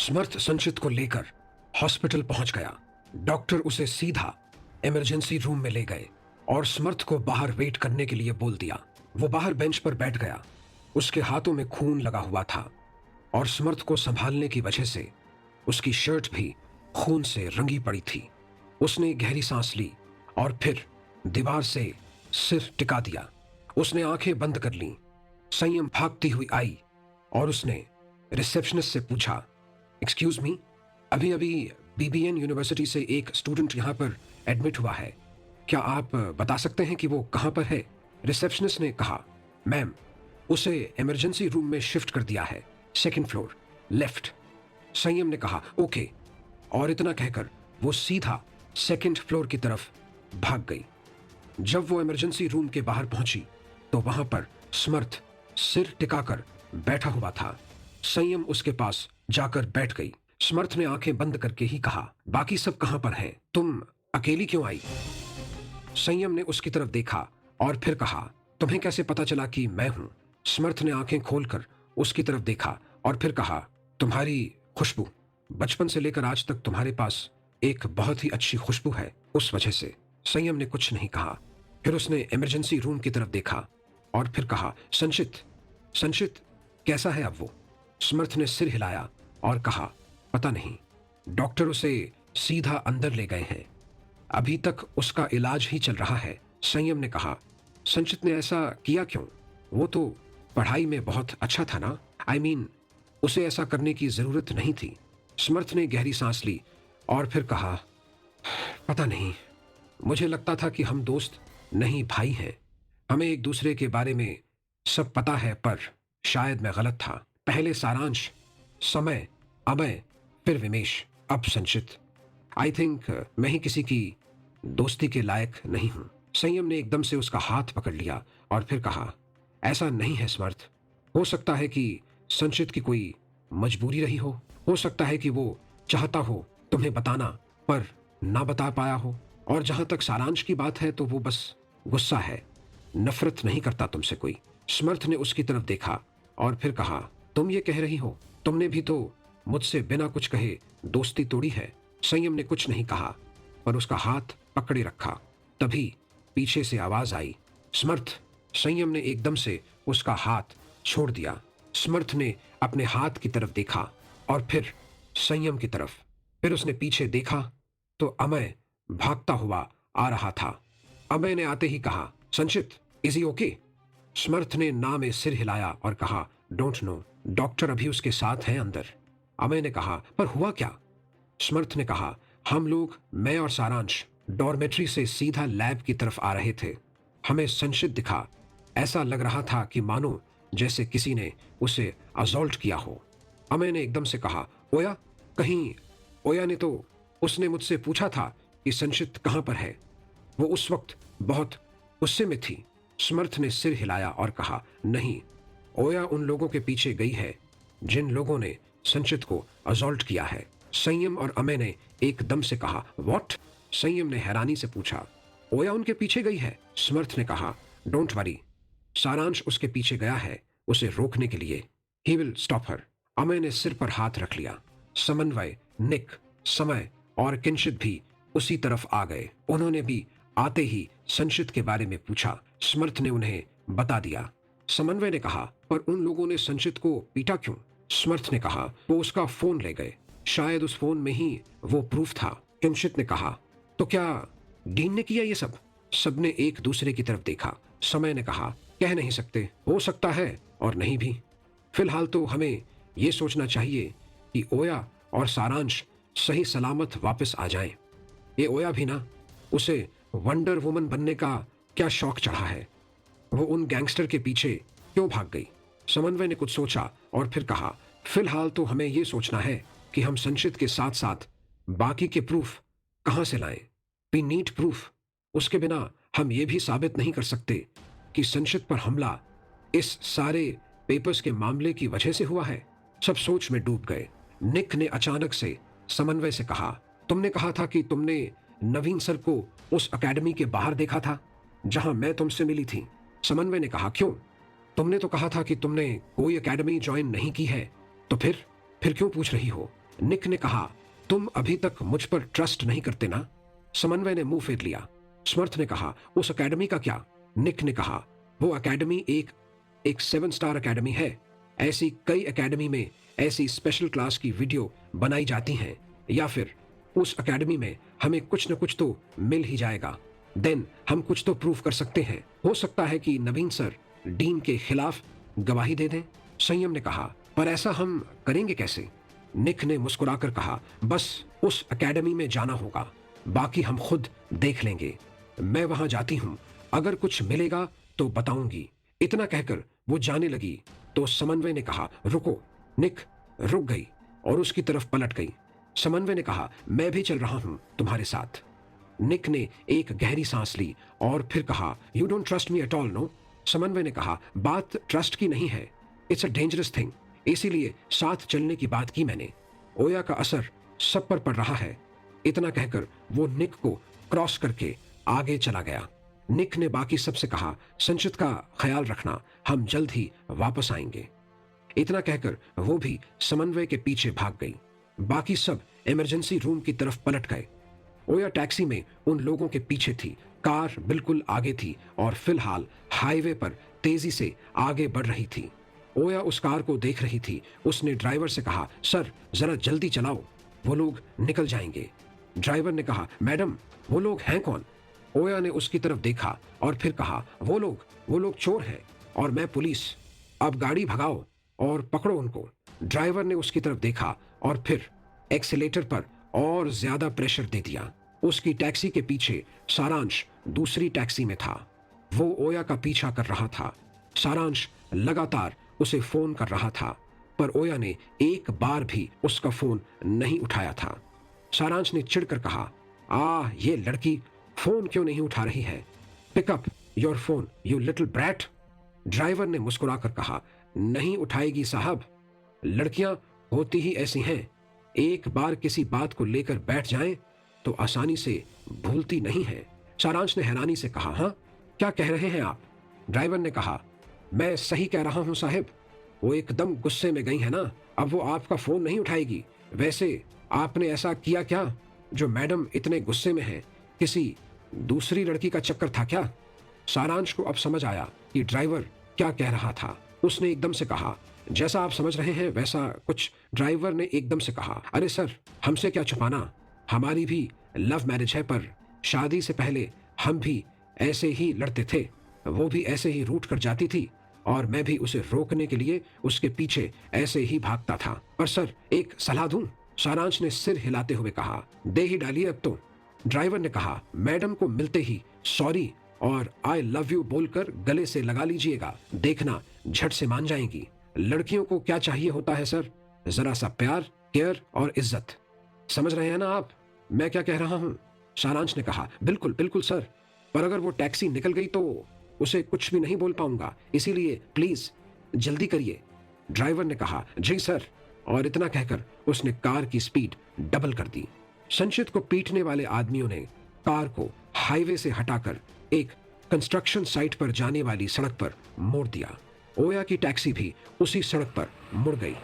स्मर्थ संचित को लेकर हॉस्पिटल पहुंच गया। डॉक्टर उसे सीधा इमरजेंसी रूम में ले गए और स्मर्थ को बाहर वेट करने के लिए बोल दिया। वो बाहर बेंच पर बैठ गया। उसके हाथों में खून लगा हुआ था और स्मर्थ को संभालने की वजह से उसकी शर्ट भी खून से रंगी पड़ी थी। उसने गहरी सांस ली और फिर दीवार से सिर टिका दिया। उसने आंखें बंद कर लीं। संयम भागती हुई आई और उसने रिसेप्शनिस्ट से पूछा, एक्सक्यूज मी, अभी अभी बीबीएन यूनिवर्सिटी से एक स्टूडेंट यहाँ पर एडमिट हुआ है। क्या आप बता सकते हैं कि वो कहाँ पर है? रिसेप्शनिस्ट ने कहा, मैम, उसे इमरजेंसी रूम में शिफ्ट कर दिया है, 2nd फ्लोर, लेफ्ट। संयम ने कहा, ओके, और इतना कहकर वो सीधा 2nd फ्लोर की तरफ भाग गई। जब वो इमरजेंसी रूम के बाहर पहुंची तो वहां पर स्मर्थ सिर टिकाकर बैठा हुआ था। संयम उसके पास जाकर बैठ गई। स्मर्थ ने आंखें बंद करके ही कहा, बाकी सब कहां पर हैं? तुम अकेली क्यों आई? संयम ने उसकी तरफ देखा और फिर कहा, तुम्हें कैसे पता चला कि मैं हूं? स्मर्थ ने आंखें खोलकर उसकी तरफ देखा और फिर कहा, तुम्हारी खुशबू, बचपन से लेकर आज तक तुम्हारे पास एक बहुत ही अच्छी खुशबू है, उस वजह से। संयम ने कुछ नहीं कहा। फिर उसने इमरजेंसी रूम की तरफ देखा और फिर कहा, संचित, संचित कैसा है अब वो? स्मर्थ ने सिर हिलाया और कहा, पता नहीं, डॉक्टर उसे सीधा अंदर ले गए हैं, अभी तक उसका इलाज ही चल रहा है। संयम ने कहा, संचित ने ऐसा किया क्यों? वो तो पढ़ाई में बहुत अच्छा था ना। आई मीन, उसे ऐसा करने की जरूरत नहीं थी। स्मर्थ ने गहरी सांस ली और फिर कहा, पता नहीं, मुझे लगता था कि हम दोस्त नहीं भाई हैं। हमें एक दूसरे के बारे में सब पता है, पर शायद मैं गलत था। पहले सारांश, समय, अमय, फिर विमेश, अब संचित। आई थिंक मैं ही किसी की दोस्ती के लायक नहीं हूं। संयम ने एकदम से उसका हाथ पकड़ लिया और फिर कहा, ऐसा नहीं है स्मर्थ। हो सकता है कि संचित की कोई मजबूरी रही हो सकता है कि वो चाहता हो तुम्हें बताना पर ना बता पाया हो। और जहां तक सारांश की बात है तो वो बस गुस्सा है, नफरत नहीं करता तुमसे कोई। स्मर्थ ने उसकी तरफ देखा और फिर कहा, तुम ये कह रही हो? तुमने भी तो मुझसे बिना कुछ कहे दोस्ती तोड़ी है। संयम ने कुछ नहीं कहा पर उसका हाथ पकड़े रखा। तभी पीछे से आवाज आई, स्मर्थ। संयम ने एकदम से उसका हाथ छोड़ दिया। स्मर्थ ने अपने हाथ की तरफ देखा और फिर संयम की तरफ। फिर उसने पीछे देखा तो अमय भागता हुआ आ रहा था। अमय ने आते ही कहा, संचित, इज ही ओके? स्मर्थ ने ना में सिर हिलाया और कहा, डोंट नो, डॉक्टर अभी उसके साथ हैं अंदर। अमय ने कहा, पर हुआ क्या? स्मर्थ ने कहा, हम लोग, मैं और सारांश, डॉर्मेट्री से सीधा लैब की तरफ आ रहे थे। हमें संचित दिखा। ऐसा लग रहा था कि मानो जैसे किसी ने उसे असॉल्ट किया हो। अमय ने एकदम से कहा, ओया, कहीं ओया ने तो, उसने मुझसे पूछा था कि संचित कहां पर है। वो उस वक्त बहुत गुस्से में थी। स्मर्थ ने सिर हिलाया और कहा, नहीं, ओया उन लोगों के पीछे गई है जिन लोगों ने संचित को असॉल्ट किया है। संयम और अमय ने एकदम से कहा, व्हाट? संयम ने हैरानी से पूछा, ओया उनके पीछे गई है? स्मर्थ ने कहा, डोंट वरी, सारांश उसके पीछे गया है उसे रोकने के लिए। ही विल स्टॉप हर। अमय ने सिर पर हाथ रख लिया। समन्वय, निक, समय और किंशित भी उसी तरफ आ गए। उन्होंने भी आते ही संचित के बारे में पूछा। स्मर्थ ने उन्हें बता दिया। समन्वय ने कहा, पर उन लोगों ने संचित को पीटा क्यों? स्मर्थ ने कहा, वो उसका फोन ले गए, शायद उस फोन में ही वो प्रूफ था। किंशित ने कहा, तो क्या डीन ने किया ये सब? सबने एक दूसरे की तरफ देखा। समय ने कहा, कह नहीं सकते, हो सकता है और नहीं भी। फिलहाल तो हमें ये सोचना चाहिए कि ओया और सारांश सही सलामत वापस आ जाएं। ये ओया भी ना, उसे वंडर वुमन बनने का क्या शौक चढ़ा है। वो उन गैंगस्टर के पीछे क्यों भाग गई? समन्वय ने कुछ सोचा और फिर कहा, फिलहाल तो हमें ये सोचना है कि हम संचित के साथ साथ बाकी के प्रूफ कहां से लाएं। We need proof. उसके बिना हम ये भी साबित नहीं कर सकते कि संचित पर हमला इस सारे पेपर्स के मामले की वजह से हुआ है। सब सोच में डूब गए। निक ने अचानक से समन्वय से कहा, तुमने कहा था कि तुमने नवीन सर को उस एकेडमी के बाहर देखा था जहां मैं तुमसे मिली थी। समन्वय ने कहा, क्यों? तुमने तो कहा था कि तुमने कोई एकेडमी ज्वाइन नहीं की है, तो फिर क्यों पूछ रही हो? निक ने कहा, तुम अभी तक मुझ पर ट्रस्ट नहीं करते ना? समन्वय ने मुंह फेर लिया। समर्थ ने कहा, उस एकेडमी का क्या? निक ने कहा, वो एकेडमी एक 7 स्टार एकेडमी है। ऐसी कई एकेडमी में ऐसी स्पेशल क्लास की वीडियो बनाई जाती हैं, या फिर उस एकेडमी में हमें कुछ न कुछ तो मिल ही जाएगा। देन हम कुछ तो प्रूव कर सकते हैं। हो सकता है कि नवीन सर डीन के खिलाफ गवाही दे दें। संयम ने कहा, पर ऐसा हम करेंगे कैसे? निक ने मुस्कुराकर कहा, बस उस एकेडमी में जाना होगा, बाकी हम खुद देख लेंगे। मैं वहां जाती हूं, अगर कुछ मिलेगा तो बताऊंगी। इतना कहकर वो जाने लगी तो समन्वय ने कहा, रुको। निक रुक गई और उसकी तरफ पलट गई। समन्वय ने कहा, मैं भी चल रहा हूं तुम्हारे साथ। निक ने एक गहरी सांस ली और फिर कहा, you don't trust me at all know? समन्वय ने कहा, बात ट्रस्ट की नहीं है, इट्स अ डेंजरस थिंग, इसीलिए साथ चलने की बात की मैंने। ओया का असर सब पर पड़ रहा है। इतना कहकर वो निक को क्रॉस करके आगे चला गया। निक ने बाकी सबसे कहा, संचित का ख्याल रखना, हम जल्द ही वापस आएंगे। इतना कहकर वो भी समन्वय के पीछे भाग गई। बाकी सब इमरजेंसी रूम की तरफ पलट गए। ओया टैक्सी में उन लोगों के पीछे थी। कार बिल्कुल आगे थी और फिलहाल हाईवे पर तेजी से आगे बढ़ रही थी। ओया उस कार को देख रही थी। उसने ड्राइवर से कहा, सर जरा जल्दी चलाओ, वो लोग निकल जाएंगे। ड्राइवर ने कहा, मैडम वो लोग हैं कौन? ओया ने उसकी तरफ देखा और फिर कहा, वो लोग चोर हैं और मैं पुलिस। अब गाड़ी भगाओ और पकड़ो उनको। ड्राइवर ने उसकी तरफ देखा और फिर एक्सीलेटर पर और ज्यादा प्रेशर दे दिया। उसकी टैक्सी के पीछे सारांश दूसरी टैक्सी में था। वो ओया का पीछा कर रहा था। सारांश लगातार उसे फोन कर रहा था, पर ओया ने एक बार भी उसका फोन नहीं उठाया था। सारांश ने चिढ़कर कहा, ये लड़की फोन क्यों नहीं उठा रही है? Pick up your phone you little brat. Driver ने मुस्कुराकर कहा, नहीं उठाएगी साहब, लड़कियां होती ही ऐसी हैं, एक बार किसी बात को लेकर बैठ जाएं तो आसानी से भूलती नहीं है। सारांश ने हैरानी से कहा, हाँ क्या कह रहे हैं आप? ड्राइवर ने कहा, मैं सही कह रहा हूं साहब, वो एकदम गुस्से में गई है ना, अब वो आपका फोन नहीं उठाएगी। वैसे आपने ऐसा किया क्या जो मैडम इतने गुस्से में है? किसी दूसरी लड़की का चक्कर था क्या? सारांश को अब समझ आया कि ड्राइवर क्या कह रहा था। उसने एकदम से कहा, जैसा आप समझ रहे हैं वैसा कुछ। ड्राइवर ने एकदम से कहा, अरे सर हमसे क्या छुपाना, हमारी भी लव मैरिज है, पर शादी से पहले हम भी ऐसे ही लड़ते थे, वो भी ऐसे ही रूठ कर जाती थी और मैं भी उसे रोकने के लिए उसके पीछे ऐसे ही भागता था। पर सर एक सलाह दूं? सारांश ने सिर हिलाते हुए कहा, दे ही डालिए अब तो। ड्राइवर ने कहा, मैडम को मिलते ही सॉरी और आई लव यू बोलकर गले से लगा लीजिएगा, देखना झट से मान जाएंगी। लड़कियों को क्या चाहिए होता है सर? जरा सा प्यार, केयर और इज्जत। समझ रहे हैं ना आप मैं क्या कह रहा हूं? सारांश ने कहा, बिल्कुल बिल्कुल सर, पर अगर वो टैक्सी निकल गई तो उसे कुछ भी नहीं बोल पाऊंगा, इसीलिए प्लीज जल्दी करिए। ड्राइवर ने कहा, जी सर, और इतना कहकर उसने कार की स्पीड डबल कर दी। संचित को पीटने वाले आदमियों ने कार को हाईवे से हटाकर एक कंस्ट्रक्शन साइट पर जाने वाली सड़क पर मोड़ दिया। ओया की टैक्सी भी उसी सड़क पर मुड़ गई।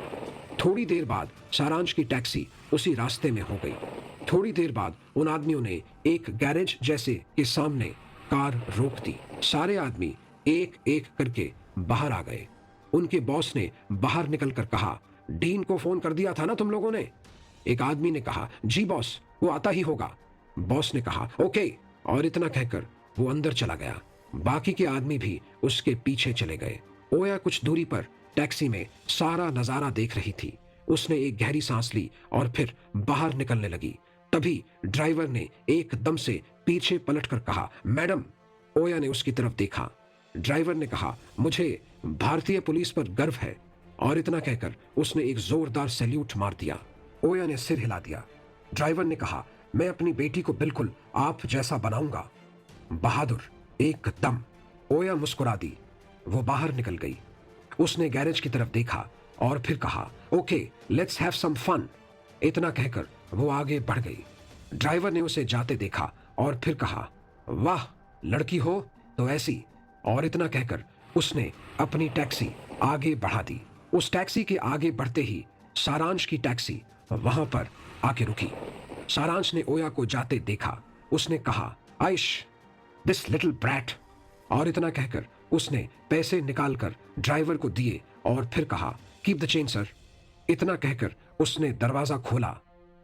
थोड़ी देर बाद सारांश की टैक्सी उसी रास्ते में हो गई। थोड़ी देर बाद उन आदमियों ने एक गैरेज जैसे के सामने कार रोक दी। सारे आदमी एक एक करके बाहर आ गए। उनके बॉस ने बाहर निकलकर कहा, डीन को फोन कर दिया था ना तुम लोगों ने? एक आदमी ने कहा, जी बॉस, वो आता ही होगा। बॉस ने कहा, ओके, और इतना कहकर वो अंदर चला गया। बाकी के आदमी भी उसके पीछे चले गए। ओया कुछ दूरी पर टैक्सी में सारा नजारा देख रही थी। उसने एक गहरी सांस ली और फिर बाहर निकलने लगी। तभी ड्राइवर ने एकदम से पीछे पलटकर कहा, मैडम। ओया ने उसकी तरफ देखा। ड्राइवर ने कहा, मुझे भारतीय पुलिस पर गर्व है, और इतना कहकर उसने एक जोरदार सैल्यूट मार दिया। ओया ने सिर हिला दिया। ड्राइवर ने कहा, मैं अपनी बेटी को बिल्कुल आप जैसा बनाऊंगा, बहादुर एकदम। ओया मुस्कुरा दी। वो बाहर निकल गई। उसने गैरेज की तरफ देखा और फिर कहा, okay let's have some fun. इतना कहकर वो आगे बढ़ गई। ड्राइवर ने उसे जाते देखा और फिर कहा, वाह लड़की हो तो ऐसी, और इतना कहकर उसने अपनी टैक्सी आगे बढ़ा दी। उस टैक्सी के आगे बढ़ते ही सारांश की टैक्सी वहां पर आके रुकी। सारांश ने ओया को जाते देखा। उसने कहा, आइश, दिस लिटिल ब्रैट। और इतना कहकर उसने पैसे निकालकर ड्राइवर को दिए और फिर कहा, कीप द चेंज सर। इतना कहकर उसने दरवाजा खोला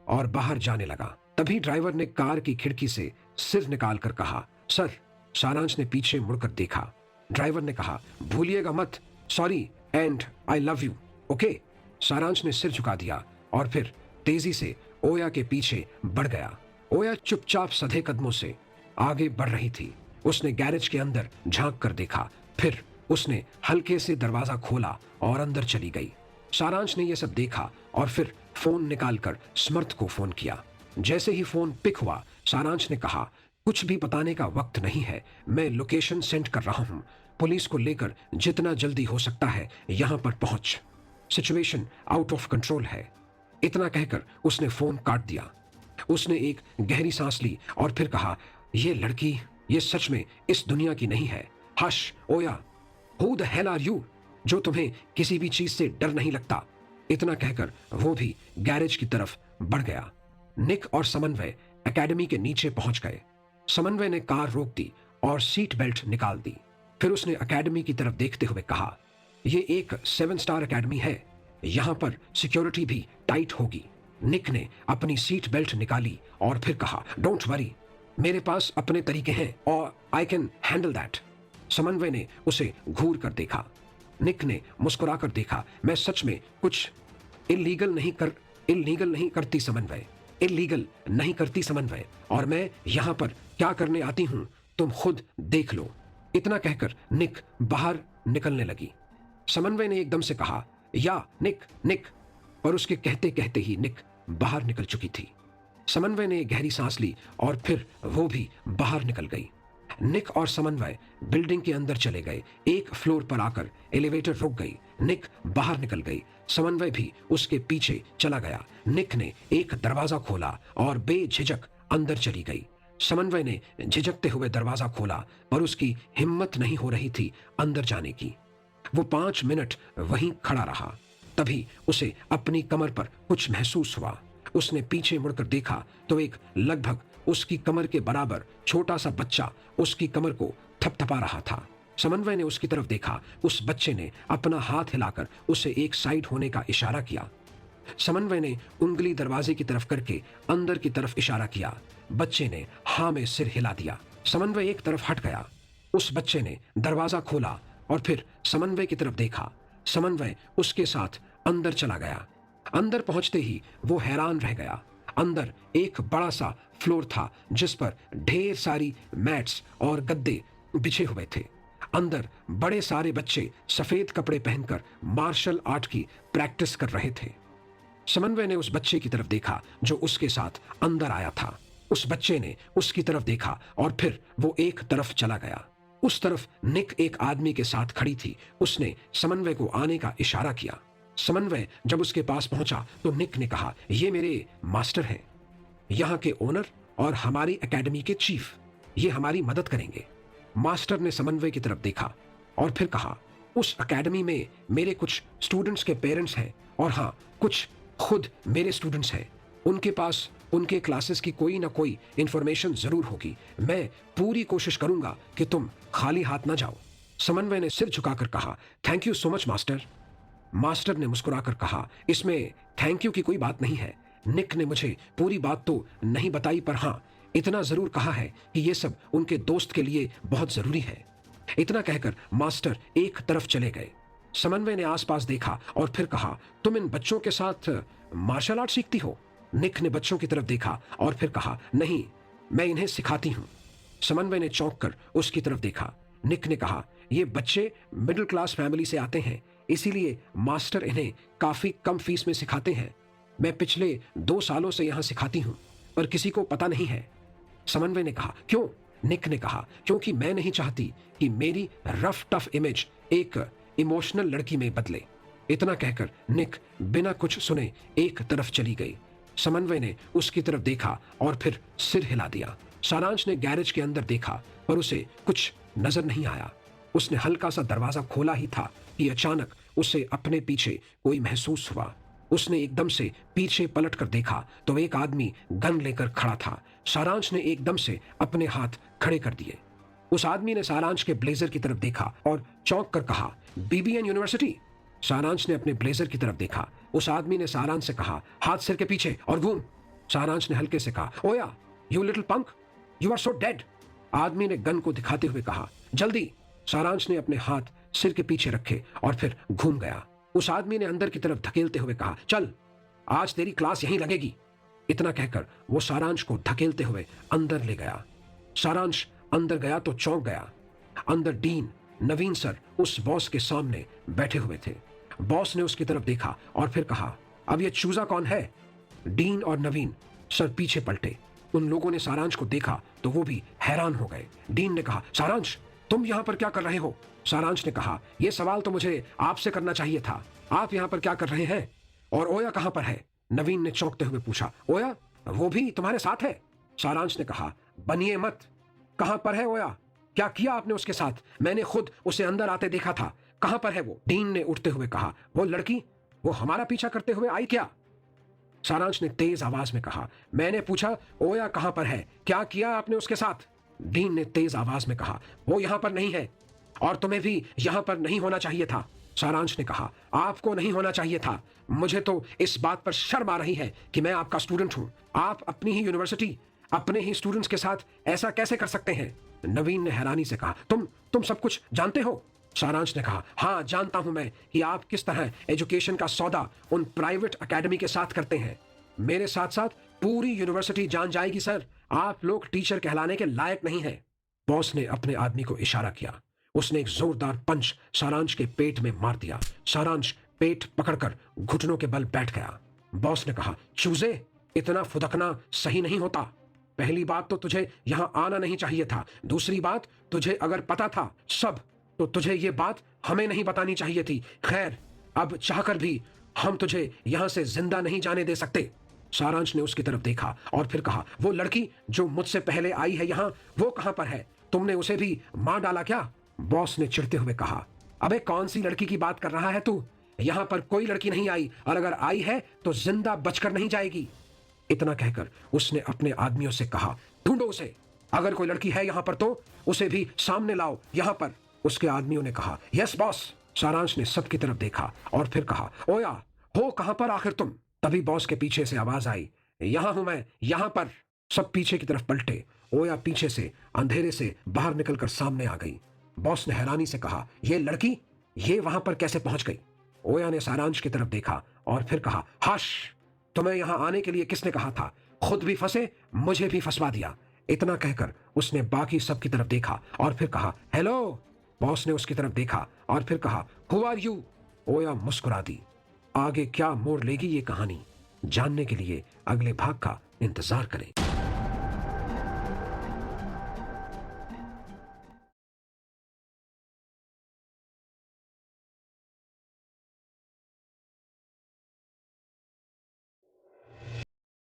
और बाहर जाने लगा। तभी ड्राइवर ने कार की खिड़की से सिर निकालकर कहा, सर। सारांश ने पीछे मुड़कर देखा। ड्राइवर ने कहा, भूलिएगा मत, sorry and I love you, okay. सारांश ने सिर झुका दिया और फिर तेजी से ओया के पीछे बढ़ गया। ओया चुपचाप सधे कदमों से आगे बढ़ रही थी। उसने गैरेज के अंदर झांक कर देखा, फिर उसने हल्के से दरवाजा खोला और अंदर चली गई। सारांश ने यह सब देखा और फिर फोन निकालकर समर्थ को फोन किया। जैसे ही फोन पिक हुआ, सारांश ने कहा, कुछ भी बताने का वक्त नहीं है, मैं लोकेशन सेंड कर रहा हूं। पुलिस को लेकर जितना जल्दी हो सकता है यहां पर पहुंच। सिचुएशन आउट ऑफ कंट्रोल है। इतना कहकर उसने फोन काट दिया। उसने एक गहरी सांस ली और फिर कहा, यह लड़की ये सच में इस दुनिया की नहीं है। हश ओया, who the hell are you, जो तुम्हें किसी भी चीज से डर नहीं लगता। इतना कहकर वो भी गैरेज की तरफ बढ़ गया। निक और समन्वय एकेडमी के नीचे पहुंच गए। समन्वय ने कार रोक दी और सीट बेल्ट निकाल दी। फिर उसने एकेडमी की तरफ देखते हुए कहा, यह एक 7 स्टार एकेडमी है, यहां पर सिक्योरिटी भी टाइट होगी। निक ने अपनी सीट बेल्ट निकाली और फिर कहा, डोंट वरी, मेरे पास अपने तरीके हैं और आई कैन हैंडल दैट। समन्वय ने उसे घूर कर देखा। निक ने मुस्कुराकर देखा, मैं सच में कुछ इल्लीगल नहीं करती समन्वय, इल्लीगल नहीं करती समन्वय, और मैं यहां पर क्या करने आती हूं तुम खुद देख लो। इतना कहकर निक बाहर निकलने लगी। समन्वय ने एकदम से कहा, या निक निक, पर उसके कहते कहते ही निक बाहर निकल चुकी थी। समन्वय ने गहरी सांस ली और फिर वो भी बाहर निकल गई। निक और समन्वय बिल्डिंग के अंदर चले गए। एक फ्लोर पर आकर एलिवेटर रुक गई। निक बाहर निकल गई। समन्वय भी उसके पीछे चला गया। निक ने एक दरवाजा खोला और बेझिझक अंदर चली गई। समन्वय ने झिझकते हुए दरवाजा खोला, पर उसकी हिम्मत नहीं हो रही थी अंदर जाने की। वो 5 मिनट वहीं खड़ा रहा। तभी उसे अपनी कमर पर कुछ महसूस हुआ। उसने पीछे मुड़कर देखा तो एक लगभग उसकी कमर के बराबर छोटा सा बच्चा उसकी कमर को थपथपा रहा था। समन्वय ने उसकी तरफ देखा। उस बच्चे ने अपना हाथ हिलाकर उसे एक साइड होने का इशारा किया। समन्वय ने उंगली दरवाजे की तरफ करके अंदर की तरफ इशारा किया। बच्चे ने हाँ में सिर हिला दिया। समन्वय एक तरफ हट गया। उस बच्चे ने दरवाजा खोला और फिर समन्वय की तरफ देखा। समन्वय उसके साथ अंदर चला गया। अंदर पहुंचते ही वो हैरान रह गया। अंदर एक बड़ा सा फ्लोर था जिस पर ढेर सारी मैट्स और गद्दे बिछे हुए थे। अंदर बड़े सारे बच्चे सफेद कपड़े पहनकर मार्शल आर्ट की प्रैक्टिस कर रहे थे। समन्वय ने उस बच्चे की तरफ देखा जो उसके साथ अंदर आया था। उस बच्चे ने उसकी तरफ देखा और फिर वो एक तरफ चला गया। उस तरफ निक एक आदमी के साथ खड़ी थी। उसने समन्वय को आने का इशारा किया। समन्वय जब उसके पास पहुंचा तो निक ने कहा, ये मेरे मास्टर हैं, यहाँ के ओनर और हमारी एकेडमी के चीफ, ये हमारी मदद करेंगे। मास्टर ने समन्वय की तरफ देखा और फिर कहा, उस एकेडमी में मेरे कुछ स्टूडेंट्स के पेरेंट्स हैं और हाँ, कुछ खुद मेरे स्टूडेंट्स हैं। उनके पास उनके क्लासेस की कोई ना कोई इंफॉर्मेशन जरूर होगी। मैं पूरी कोशिश करूंगा कि तुम खाली हाथ ना जाओ। समन्वय ने सिर झुकाकर कहा, thank you so much master. Master ने मुस्कुराकर कहा, इसमें थैंक यू की कोई बात नहीं है। निक ने मुझे पूरी बात तो नहीं बताई, पर हाँ, इतना जरूर कहा है कि ये सब उनके दोस्त के लिए बहुत जरूरी है। इतना कहकर मास्टर एक तरफ चले गए। समन्वय ने आसपास देखा और फिर कहा, तुम इन बच्चों के साथ मार्शल आर्ट सीखती हो? निक ने बच्चों की तरफ देखा और फिर कहा, नहीं, मैं इन्हें सिखाती हूं। समन्वय ने चौंक कर उसकी तरफ देखा। निक ने कहा, ये बच्चे मिडिल क्लास फैमिली से आते हैं, इसीलिए मास्टर इन्हें काफी कम फीस में सिखाते हैं। मैं पिछले 2 सालों से यहां सिखाती हूं, पर किसी को पता नहीं है। समन्वय ने कहा, क्यों? निक ने कहा, क्योंकि मैं नहीं चाहती कि मेरी रफ टफ इमेज एक इमोशनल लड़की में बदले। इतना कहकर निक बिना कुछ सुने एक तरफ चली गई। समन्वय ने उसकी तरफ देखा और फिर सिर हिला दिया। सारांश ने गैरेज के अंदर देखा, पर उसे कुछ नजर नहीं आया। उसने हल्का सा दरवाजा खोला ही था कि अचानक उसे अपने पीछे कोई महसूस हुआ। उसने एकदम से पीछे पलट कर देखा तो एक आदमी गन लेकर खड़ा था। सारांश ने एकदम से अपने हाथ खड़े कर दिए। उस आदमी ने सारांश के ब्लेजर की तरफ देखा और चौंक कर कहा, बीबीएन यूनिवर्सिटी। सारांश ने अपने ब्लेजर की तरफ देखा। उस आदमी ने सारांश से कहा, हाथ सिर के पीछे और घूम। सारांश ने हल्के से कहा, ओया you little punk, you are so dead. आदमी ने गन को दिखाते हुए कहा, जल्दी। सारांश ने अपने हाथ सिर के पीछे रखे और फिर घूम गया। उस आदमी ने अंदर की तरफ धकेलते हुए कहा, चल आज तेरी क्लास यहीं लगेगी। इतना कहकर वो सारांश को धकेलते हुए अंदर ले गया। सारांश अंदर गया तो चौंक गया। अंदर डीन नवीन सर उस बॉस के सामने बैठे हुए थे। बॉस ने उसकी तरफ देखा और फिर कहा, अब ये चूजा कौन है? डीन और नवीन सर पीछे पलटे। उन लोगों ने सारांश को देखा तो वो भी हैरान हो गए। डीन ने कहा, सारांश तुम यहां पर क्या कर रहे हो? सारांश ने कहा, यह सवाल तो मुझे आपसे करना चाहिए था, आप यहां पर क्या कर रहे हैं? और ओया कहां पर है? नवीन ने चौंकते हुए पूछा। ओया वो भी तुम्हारे साथ है? सारांश ने कहा, बनिए मत। कहां पर है ओया? क्या किया आपने उसके साथ? मैंने खुद उसे अंदर आते देखा था। कहां पर है वो? डीन ने उठते हुए कहा, वो लड़की, वो हमारा पीछा करते हुए आई क्या? सारांश ने तेज आवाज में कहा, मैंने पूछा ओया कहां पर है, क्या किया आपने उसके साथ? डीन ने तेज आवाज में कहा, वो यहां पर नहीं है और तुम्हें भी यहां पर नहीं होना चाहिए था। सारांश ने कहा, आपको नहीं होना चाहिए था। मुझे तो इस बात पर शर्म आ रही है कि मैं आपका स्टूडेंट हूं। आप अपनी ही यूनिवर्सिटी अपने ही स्टूडेंट्स के साथ ऐसा कैसे कर सकते हैं? नवीन ने हैरानी से कहा, तुम सब कुछ जानते हो? सारांश ने कहा, हाँ जानता हूं मैं कि आप किस तरह एजुकेशन का सौदा उन प्राइवेट एकेडमी के साथ करते हैं। मेरे साथ साथ पूरी यूनिवर्सिटी जान जाएगी सर, आप लोग टीचर कहलाने के लायक नहीं हैं। बॉस ने अपने आदमी को इशारा किया। उसने एक जोरदार पंच सारांश के पेट में मार दिया। सारांश पेट पकड़कर घुटनों के बल बैठ गया। बॉस ने कहा, चूजे इतना फुदकना सही नहीं होता। पहली बात तो तुझे यहां आना नहीं चाहिए था। दूसरी बात, तुझे अगर पता था सब तो तुझे ये बात हमें नहीं बतानी चाहिए थी। खैर अब चाहकर भी हम तुझे यहां से जिंदा नहीं जाने दे सकते। सारांश ने उसकी तरफ देखा और फिर कहा, वो लड़की जो मुझसे पहले आई है यहां, वो कहां पर है? तुमने उसे भी मार डाला क्या? बॉस ने चिढ़ते हुए कहा, अबे कौन सी लड़की की बात कर रहा है तू? यहां पर कोई लड़की नहीं आई और अगर आई है तो जिंदा बचकर नहीं जाएगी। इतना कहकर उसने अपने आदमियों से कहा, ढूंढो उसे, अगर कोई लड़की है यहां पर तो उसे भी सामने लाओ यहां पर। उसके आदमियों ने कहा, यस बॉस। सारांश ने सबकी तरफ देखा और फिर कहा, ओया हो कहां पर आखिर तुम? तभी बॉस के पीछे से आवाज आई, यहां हूं मैं, यहां पर। सब पीछे की तरफ पलटे। ओया पीछे से अंधेरे से बाहर निकलकर सामने आ गई। बॉस ने हैरानी से कहा, ये लड़की ये वहां पर कैसे पहुंच गई? ओया ने सारांश की तरफ देखा और फिर कहा, हाश, तुम्हें यहां आने के लिए किसने कहा था? खुद भी फंसे, मुझे भी फंसवा दिया। इतना कहकर उसने बाकी सब की तरफ देखा और फिर कहा, हेलो। बॉस ने उसकी तरफ देखा और फिर कहा, हु आर यू? ओया मुस्कुरा दी। आगे क्या मोड़ लेगी ये कहानी, जानने के लिए अगले भाग का इंतजार करें।